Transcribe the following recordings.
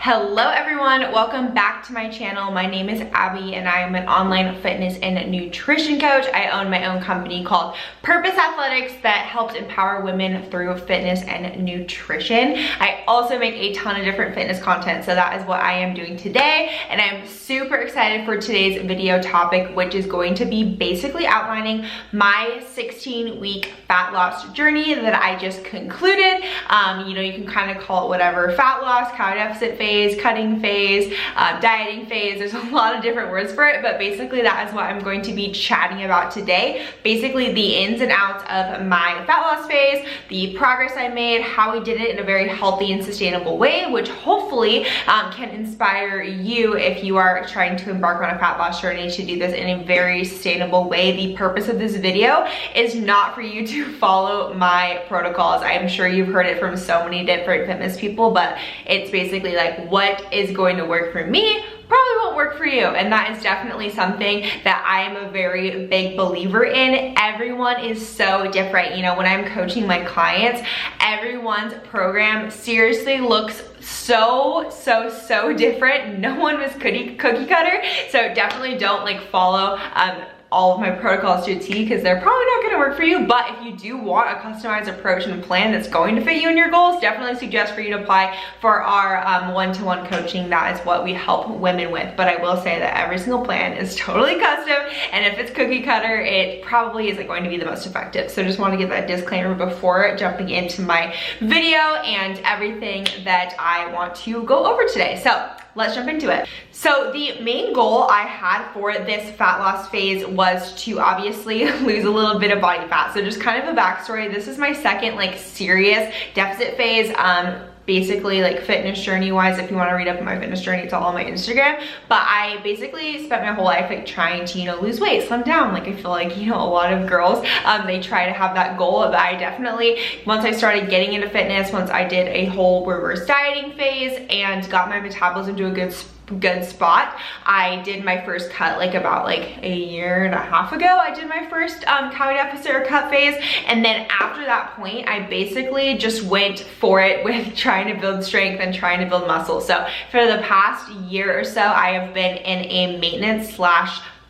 Hello everyone, welcome back to my channel. My name is Abby and I am an online fitness and nutrition coach. I own my own company called Purpose Athletics that helps empower women through fitness and nutrition. I also make a ton of different fitness content, so that is what I am doing today. And I'm super excited for today's video topic, which is going to be basically outlining my 16-week fat loss journey that I just concluded. You can kind of call it whatever, fat loss, calorie deficit phase, cutting phase, dieting phase. There's a lot of different words for it, but basically that is what I'm going to be chatting about today. Basically the ins and outs of my fat loss phase, the progress I made, how we did it in a very healthy and sustainable way, which hopefully can inspire you if you are trying to embark on a fat loss journey to do this in a very sustainable way. The purpose of this video is not for you to follow my protocols. I'm sure you've heard it from so many different fitness people, but it's basically like what is going to work for me probably won't work for you, and that is definitely something that I am a very big believer in. Everyone is so different. When I'm coaching my clients, everyone's program seriously looks so different. No one was cookie cutter, so definitely don't follow all of my protocols to a T, because they're probably not going to work for you. But if you do want a customized approach and plan that's going to fit you and your goals, definitely suggest for you to apply for our one-to-one coaching. That is what we help women with. But I will say that every single plan is totally custom, and if it's cookie cutter, it probably isn't going to be the most effective. So just want to give that disclaimer before jumping into my video and everything that I want to go over today. So let's jump into it. So the main goal I had for this fat loss phase was to obviously lose a little bit of body fat. So just kind of a backstory. This is my second serious deficit phase. Basically fitness journey wise, if you want to read up on my fitness journey, it's all on my Instagram. But I basically spent my whole life trying to lose weight, slim down. I feel like a lot of girls they try to have that goal. But I definitely, once I started getting into fitness, once I did a whole reverse dieting phase and got my metabolism to a good spot, I did my first cut about a year and a half ago. I did my first calorie deficit or cut phase, and then after that point I basically just went for it with trying to build strength and trying to build muscle. So for the past year or so I have been in a maintenance /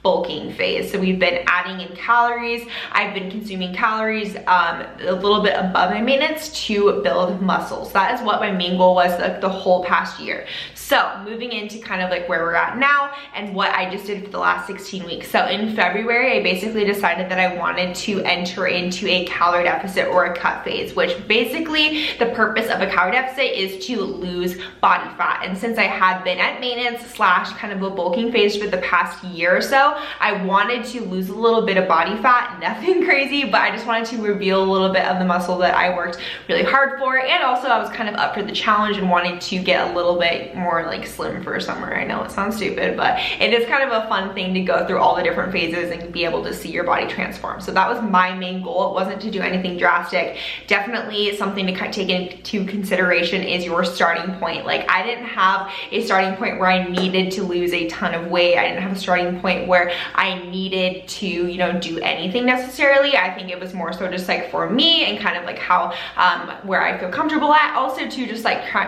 bulking phase. So we've been adding in calories. I've been consuming calories a little bit above my maintenance to build muscles. That is what my main goal was the whole past year. So moving into kind of where we're at now and what I just did for the last 16 weeks. So in February, I basically decided that I wanted to enter into a calorie deficit or a cut phase, which basically the purpose of a calorie deficit is to lose body fat. And since I had been at maintenance / kind of a bulking phase for the past year or so, I wanted to lose a little bit of body fat, nothing crazy, but I just wanted to reveal a little bit of the muscle that I worked really hard for. And also I was kind of up for the challenge and wanted to get a little bit more slim for summer. I know it sounds stupid, but it is kind of a fun thing to go through all the different phases and be able to see your body transform. So that was my main goal. It wasn't to do anything drastic. Definitely something to take into consideration is your starting point. I didn't have a starting point where I needed to lose a ton of weight. I didn't have a starting point where I needed to, do anything necessarily. I think it was more so just for me and kind of how, where I feel comfortable at. Also to just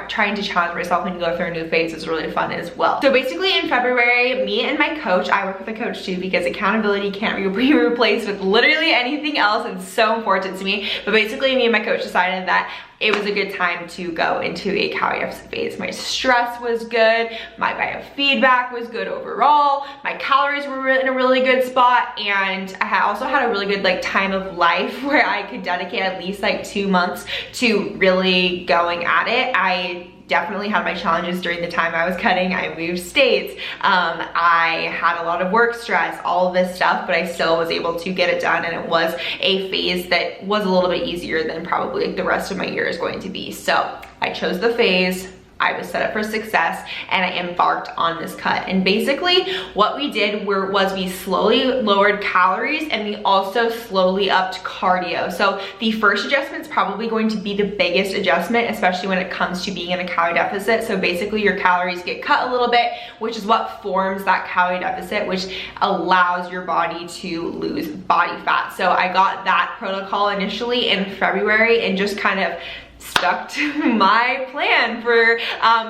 trying to challenge myself and go through a new phase is really fun as well. So basically in February, me and my coach, I work with a coach too because accountability can't be replaced with literally anything else. It's so important to me. But basically me and my coach decided that it was a good time to go into a calorie deficit phase. My stress was good, my biofeedback was good overall, my calories were in a really good spot, and I also had a really good time of life where I could dedicate at least 2 months to really going at it. I definitely had my challenges during the time I was cutting. I moved states. I had a lot of work stress, all of this stuff, but I still was able to get it done, and it was a phase that was a little bit easier than probably the rest of my year is going to be. So I chose the phase. I was set up for success and I embarked on this cut. And basically what we did was we slowly lowered calories and we also slowly upped cardio. So the first adjustment is probably going to be the biggest adjustment, especially when it comes to being in a calorie deficit. So basically your calories get cut a little bit, which is what forms that calorie deficit, which allows your body to lose body fat. So I got that protocol initially in February and just kind of stuck to my plan for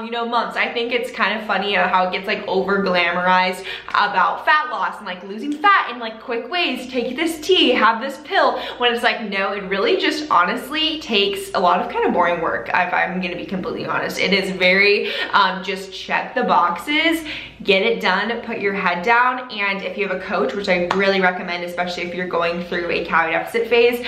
you know, months. I think it's kind of funny how it gets like over glamorized about fat loss and like losing fat in like quick ways. Take this tea, have this pill, when it's like, no, it really just honestly takes a lot of kind of boring work, if I'm gonna be completely honest. It is very just check the boxes, get it done, put your head down, and if you have a coach, which I really recommend, especially if you're going through a calorie deficit phase,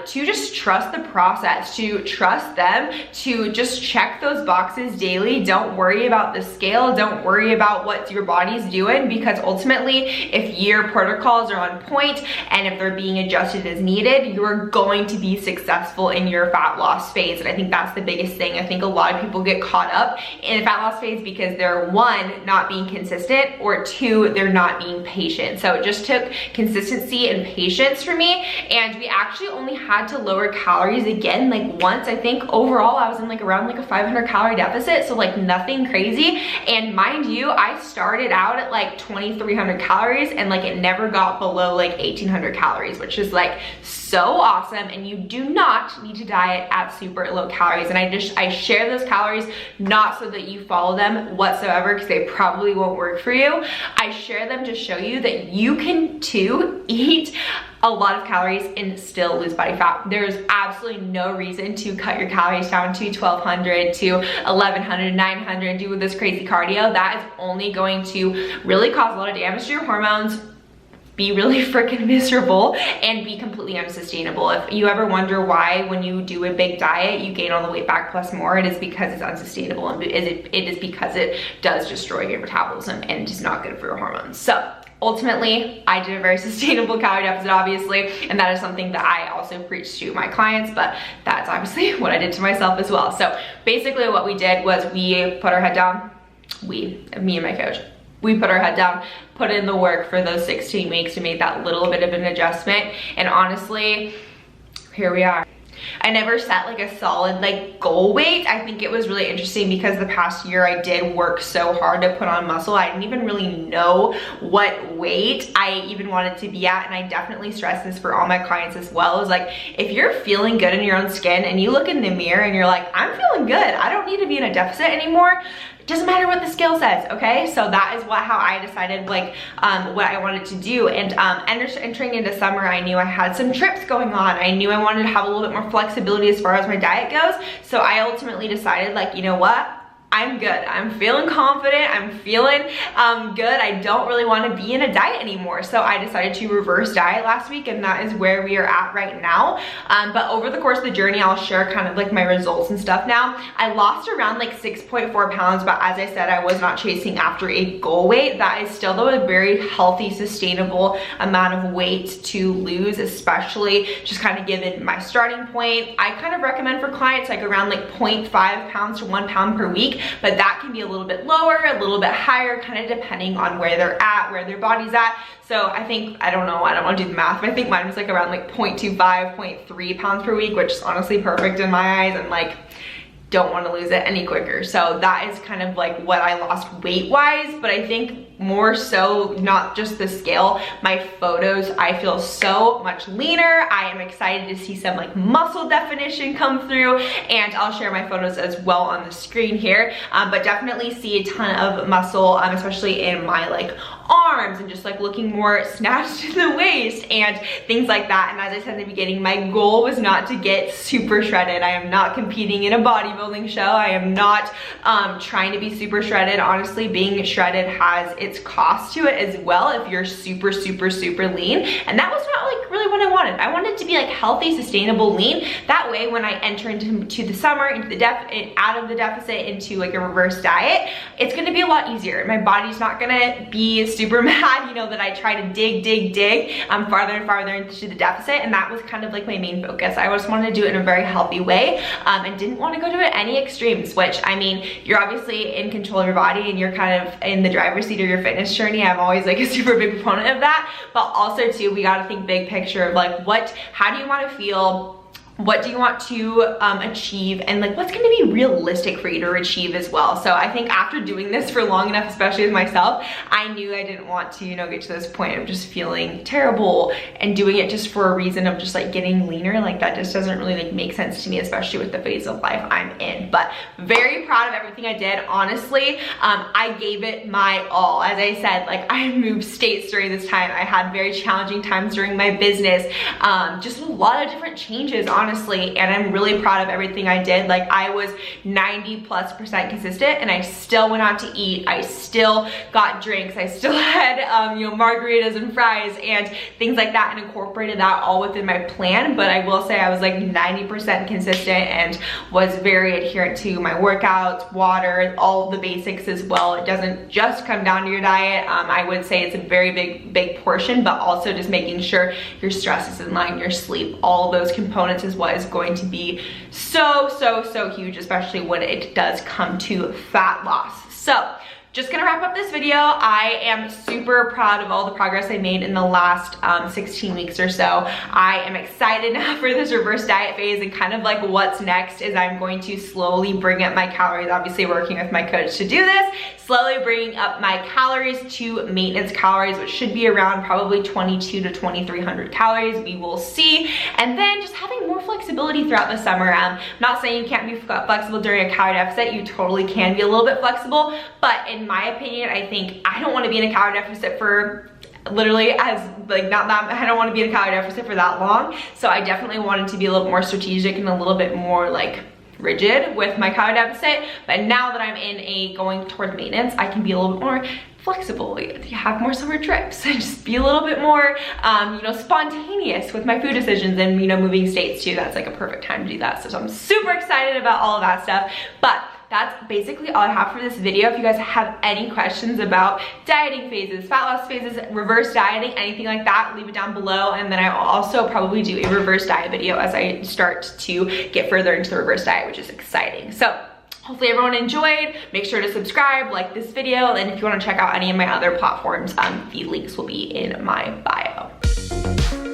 to just trust the process, to trust them, to just check those boxes daily. Don't worry about the scale, don't worry about what your body's doing, because ultimately if your protocols are on point and if they're being adjusted as needed, you're going to be successful in your fat loss phase. And I think that's the biggest thing. I think a lot of people get caught up in a fat loss phase because they're, one, not being consistent, or two, they're not being patient. So it just took consistency and patience for me, and we actually only had to lower calories again like once. I think overall I was in like around like a 500 calorie deficit, so like nothing crazy. And mind you, I started out at like 2,300 calories and like it never got below like 1,800 calories, which is like so awesome. And you do not need to diet at super low calories. And I share those calories not so that you follow them whatsoever, because they probably won't work for you. I share them to show you that you can too eat a lot of calories and still lose body fat. There's absolutely no reason to cut your calories down to 1,200 to 1,100, 900, do this crazy cardio. That is only going to really cause a lot of damage to your hormones, be really freaking miserable, and be completely unsustainable. If you ever wonder why when you do a big diet you gain all the weight back plus more, it is because it's unsustainable, and it is because it does destroy your metabolism and is not good for your hormones. So ultimately, I did a very sustainable calorie deficit, obviously, and that is something that I also preach to my clients, but that's obviously what I did to myself as well. So basically what we did was we put our head down, me and my coach, we put our head down, put in the work for those 16 weeks to make that little bit of an adjustment, and honestly, here we are. I never set like a solid like goal weight. I think it was really interesting because the past year I did work so hard to put on muscle. I didn't even really know what weight I even wanted to be at, and I definitely stress this for all my clients as well, is like, if you're feeling good in your own skin and you look in the mirror and you're like, I'm feeling good, I don't need to be in a deficit anymore, doesn't matter what the scale says, okay? So that is how I decided like what I wanted to do. And entering into summer, I knew I had some trips going on. I knew I wanted to have a little bit more flexibility as far as my diet goes. So I ultimately decided, like, you know what? I'm good. I'm feeling confident. I'm feeling good. I don't really want to be in a diet anymore. So I decided to reverse diet last week, and that is where we are at right now. But over the course of the journey, I'll share kind of like my results and stuff now. I lost around like 6.4 pounds, but as I said, I was not chasing after a goal weight. That is still though a very healthy, sustainable amount of weight to lose, especially just kind of given my starting point. I kind of recommend for clients like around like 0.5 pounds to 1 pound per week, but that can be a little bit lower, a little bit higher, kind of depending on where they're at, where their body's at. So I think, I don't know, I don't want to do the math, but I think mine was like around like 0.25, 0.3 pounds per week, which is honestly perfect in my eyes, and like, don't want to lose it any quicker. So that is kind of like what I lost weight wise, but I think more so not just the scale, my photos, I feel so much leaner. I am excited to see some like muscle definition come through, and I'll share my photos as well on the screen here, but definitely see a ton of muscle, especially in my like arms, and just like looking more snatched to the waist and things like that. And as I said in the beginning, my goal was not to get super shredded. I am not competing in a bodybuilding show. I am not trying to be super shredded. Honestly, being shredded has its cost to it as well if you're super lean, and that was not like really what I wanted. I wanted to be like healthy, sustainable, lean. That way when I enter into the summer, into the out of the deficit into like a reverse diet, it's gonna be a lot easier. My body's not gonna be super mad, you know, that I try to dig farther and farther into the deficit. And that was kind of like my main focus. I just wanted to do it in a very healthy way, and didn't want to go to any extremes, which, I mean, you're obviously in control of your body and you're kind of in the driver's seat of your fitness journey. I'm always like a super big proponent of that, but also too, we got to think big picture of like, how do you want to feel what do you want to achieve, and like what's gonna be realistic for you to achieve as well. So I think after doing this for long enough, especially with myself, I knew I didn't want to, you know, get to this point of just feeling terrible and doing it just for a reason of just like getting leaner. Like that just doesn't really like make sense to me, especially with the phase of life I'm in. But very proud of everything I did. Honestly, I gave it my all. As I said, like I moved states during this time. I had very challenging times during my business, just a lot of different changes, honestly, and I'm really proud of everything I did. Like I was 90+% consistent, and I still went out to eat. I still got drinks. I still had you know, margaritas and fries and things like that, and incorporated that all within my plan. But I will say I was like 90% consistent and was very adherent to my workouts, water, all the basics as well. It doesn't just come down to your diet. I would say it's a very big portion, but also just making sure your stress is in line, your sleep, all those components is what is going to be so huge, especially when it does come to fat loss. So just gonna wrap up this video. I am super proud of all the progress I made in the last 16 weeks or so. I am excited now for this reverse diet phase, and kind of like what's next is I'm going to slowly bring up my calories, obviously working with my coach to do this, slowly bringing up my calories to maintenance calories, which should be around probably 22 to 2300 calories. We will see. And then just having more flexibility throughout the summer. I'm not saying you can't be flexible during a calorie deficit. You totally can be a little bit flexible, but in my opinion, I think I don't want to be in a calorie deficit for literally as like not that, I don't want to be in a calorie deficit for that long. So I definitely wanted to be a little more strategic and a little bit more like rigid with my calorie deficit. But now that I'm in a going toward maintenance, I can be a little bit more flexible, have more summer trips, and just be a little bit more you know, spontaneous with my food decisions, and you know, moving states too. That's like a perfect time to do that. So I'm super excited about all of that stuff. But that's basically all I have for this video. If you guys have any questions about dieting phases, fat loss phases, reverse dieting, anything like that, leave it down below. And then I will also probably do a reverse diet video as I start to get further into the reverse diet, which is exciting. So hopefully everyone enjoyed. Make sure to subscribe, like this video, and if you want to check out any of my other platforms, the links will be in my bio.